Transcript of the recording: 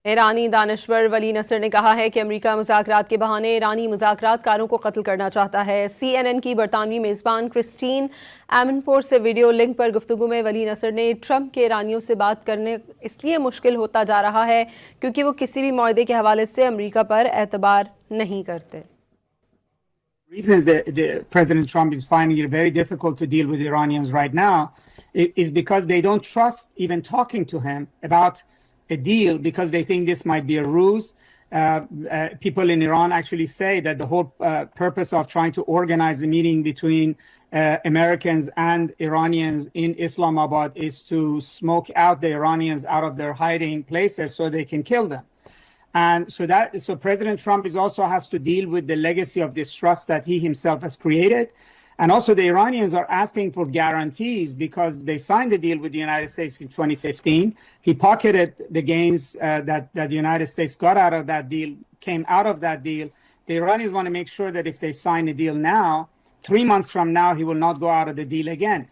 ईरानी दानिशवर वली नसर ने कहा है कि अमेरिका मज़ाकरात के बहाने ईरानी मज़ाकरात कारों को कत्ल करना चाहता है। CNN की बरतानवी मेज़बान क्रिस्टीन एमनपोर्ट से वीडियो लिंक पर गुफ्तगू में वली नसर ने ट्रंप के ईरानियों से बात करने इसलिए मुश्किल होता जा रहा है क्योंकि वो किसी भी मुआहदे के हवाले से अमेरिका पर एतबार नहीं करते। Reasons that President Trump is finding it very difficult to deal with Iranians right now is because they don't trust even talking to him about a deal because they think this might be a ruse. People in Iran actually say that the whole purpose of trying to organize a meeting between Americans and Iranians in Islamabad is to smoke out the Iranians out of their hiding places so they can kill them. And so President Trump also has to deal with the legacy of distrust that he himself has created. And also the Iranians are asking for guarantees because they signed the deal with the United States in 2015. He pocketed the gains that the United States got out of that deal, came out of that deal. The Iranians want to make sure that if they sign a deal now, 3 months from now, he will not go out of the deal again.